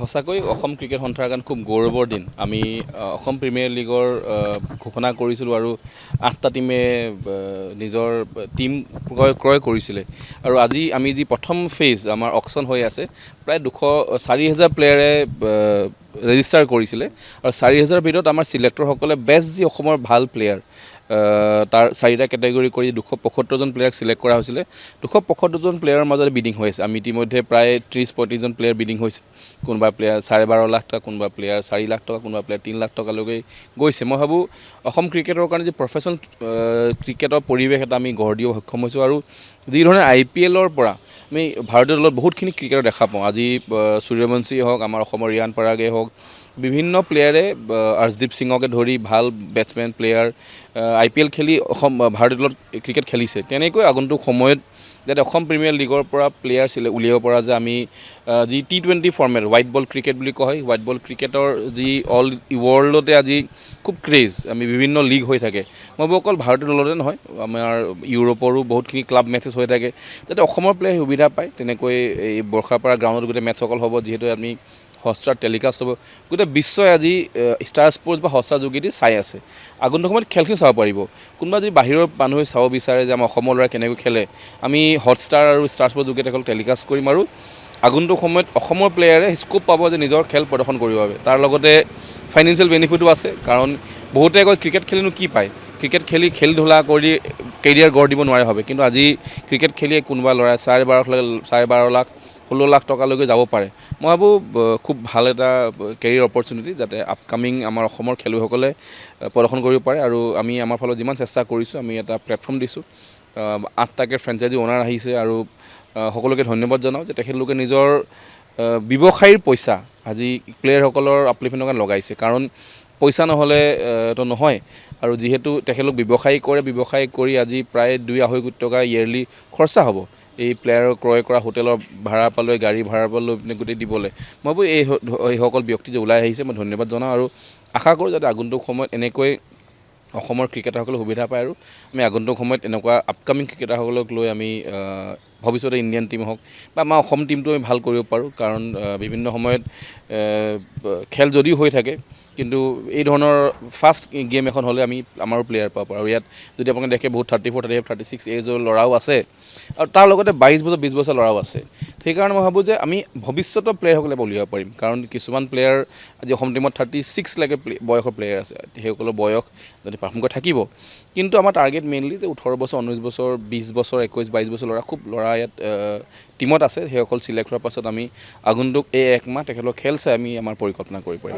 সঁচাকৈ অসম ক্ৰিকেট সন্থাৰ কাৰণে খুব গৌৰৱৰ দিন। আমি অসম প্ৰিমিয়াৰ লীগৰ ঘোষণা কৰিছিলোঁ আৰু 8টা টিমে নিজৰ টিম ক্ৰয় কৰিছিলে আৰু আজি আমি যি প্ৰথম ফেজ আমাৰ অকশ্যন হৈ আছে প্ৰায় 4,000 প্লেয়াৰে ৰেজিষ্টাৰ কৰিছিলে আৰু 4,000 ভিতৰত আমাৰ চিলেক্টৰসকলে বেষ্ট যি অসমৰ ভাল প্লেয়াৰ তাৰ 4টা কেটেগৰী কৰি 275জন প্লেয়াৰক চিলেক্ট কৰা হৈছিলে। 275জন প্লেয়াৰৰ মাজতে বিডিং হৈ আছে। আমি ইতিমধ্যে প্ৰায় 30-35জন প্লেয়াৰ বিডিং হৈছে। কোনোবা প্লেয়াৰ 12.5 লাখ টকা, কোনোবা প্লেয়াৰ 4 লাখ টকা, কোনোবা প্লেয়াৰ 3 লাখ টকালৈকে গৈছে। মই ভাবোঁ অসম ক্ৰিকেটৰ কাৰণে যি প্ৰফেচনেল ক্ৰিকেটৰ পৰিৱেশ এটা আমি গঢ় দিব সক্ষম হৈছোঁ আৰু যিধৰণে IPLৰ পৰা আমি ভাৰতীয় দলত বহুতখিনি ক্ৰিকেটৰ দেখা পাওঁ। আজি সূৰ্যবংশী হওক, আমাৰ অসমৰ ৰিয়ান পৰাগে হওক, বিভিন্ন প্লেয়াৰে আৰ্শদীপ সিঙকে ধৰি ভাল বেটছমেন প্লেয়াৰ IPL খেলি ভাৰতীয় দলত ক্ৰিকেট খেলিছে। তেনেকৈ আগন্তুক সময়ত যাতে অসম প্ৰিমিয়াৰ লীগৰ পৰা প্লেয়াৰ উলিয়াব পৰা যে আমি যি T20 format white ball cricket বুলি কোৱা হয়, হোৱাইট বল ক্ৰিকেটৰ যি অল ৱৰ্ল্ডতে আজি খুব ক্ৰেজ, আমি বিভিন্ন লীগ হৈ থাকে। মই ভাবোঁ অকল ভাৰতীয় দলতে নহয়, আমাৰ ইউৰোপৰো বহুতখিনি ক্লাব মেচেছ হৈ থাকে, যাতে অসমৰ প্লেয়াৰ সুবিধা পায়। তেনেকৈ এই বৰ্ষাপাৰা গ্ৰাউণ্ডত গোটেই মেটছসকল হ'ব, যিহেতু আমি হটষ্টাৰ টেলিকাষ্ট হ'ব। গোটেই বিশ্বই আজি ষ্টাৰ স্পৰ্টছ বা হটষ্টাৰ যোগেদি চাই আছে। আগন্তুক সময়ত খেলখিনি চাব পাৰিব। কোনোবা যদি বাহিৰৰ মানুহে চাব বিচাৰে যে আমাৰ অসমৰ ল'ৰাই কেনেকৈ খেলে, আমি হটষ্টাৰ আৰু ষ্টাৰ স্পৰ্টছ যোগেদি অকল টেলিকাষ্ট কৰিম আৰু আগন্তুক সময়ত অসমৰ প্লেয়াৰে স্কোপ পাব যে নিজৰ খেল প্ৰদৰ্শন কৰিবৰ বাবে। তাৰ লগতে ফাইনেন্সিয়েল বেনিফিটো আছে, কাৰণ বহুতে কয় ক্ৰিকেট খেলিনো কি পায়, ক্ৰিকেট খেলি ধূলা কৰি কেৰিয়াৰ গঢ় দিব নোৱাৰে ভাবে, কিন্তু আজি ক্ৰিকেট খেলিয়ে কোনোবা ল'ৰাই 12.5 লাখ 16 লাখ টকালৈকে যাব পাৰে। মই ভাবোঁ খুব ভাল এটা কেৰিয়াৰ অপৰচুনিটি, যাতে আপকামিং আমাৰ অসমৰ খেলুৱৈসকলে প্ৰদৰ্শন কৰিব পাৰে আৰু আমি আমাৰ ফালত যিমান চেষ্টা কৰিছোঁ আমি এটা প্লেটফৰ্ম দিছোঁ। 8টাকৈ ফ্ৰেঞ্চাইজি অ'নাৰ আহিছে আৰু সকলোকে ধন্যবাদ জনাওঁ যে তেখেতলোকে নিজৰ ব্যৱসায়ীৰ পইচা আজি প্লেয়াৰসকলৰ আপলিফমেণ্টৰ কাৰণে লগাইছে, কাৰণ পইচা নহ'লে তো নহয়। আৰু যিহেতু তেখেতলোক ব্যৱসায় কৰি আজি প্ৰায় 2-2.5 কোটি টকা ইয়েৰলি খৰচা হ'ব এই প্লেয়াৰৰ ক্ৰয় কৰা, হোটেলৰ ভাড়া পালৈ, গাড়ী ভাড়া পালৈ গোটেই দিবলৈ। মই ভাবোঁ এইসকল ব্যক্তি যে ওলাই আহিছে, মই ধন্যবাদ জনাওঁ আৰু আশা কৰোঁ যাতে আগন্তুক সময়ত এনেকৈ অসমৰ ক্ৰিকেটাৰসকলে সুবিধা পায় আৰু আমি আগন্তুক সময়ত এনেকুৱা আপকামিং ক্ৰিকেটাৰসকলক লৈ আমি ভৱিষ্যতে ইণ্ডিয়ান টীম হওক বা আমাৰ অসম টীমটো আমি ভাল কৰিব পাৰোঁ। কাৰণ বিভিন্ন সময়ত খেল যদিও হৈ থাকে, কিন্তু এই ধৰণৰ ফাষ্ট গেম এখন হ'লে আমি আমাৰো প্লেয়াৰ পাব পাৰোঁ। আৰু ইয়াত যদি আপোনালোকে দেখে বহুত 34, 35, 36 এজৰ ল'ৰাও আছে আৰু তাৰ লগতে 22 বছৰ 20 বছৰ ল'ৰাও আছে। সেইকাৰণে মই ভাবোঁ যে আমি ভৱিষ্যতৰ প্লেয়াৰসকলে উলিয়াব পাৰিম, কাৰণ কিছুমান প্লেয়াৰ আজি অসম টীমত 36লৈকে বয়সৰ প্লেয়াৰ আছে, সেইসকলৰ বয়স যদি পাৰফৰ্ম কৰি থাকিব। কিন্তু আমাৰ টাৰ্গেট মেইনলি যে 18 বছৰ 19 বছৰ 20 বছৰ 21 22 বছৰ ল'ৰা ইয়াত টীমত আছে। সেইসকল চিলেক্ট হোৱাৰ পাছত আমি আগন্তুক এই 1 মাহ তেখেতলোকৰ খেল চাই আমি আমাৰ পৰিকল্পনা কৰিব পাৰিম।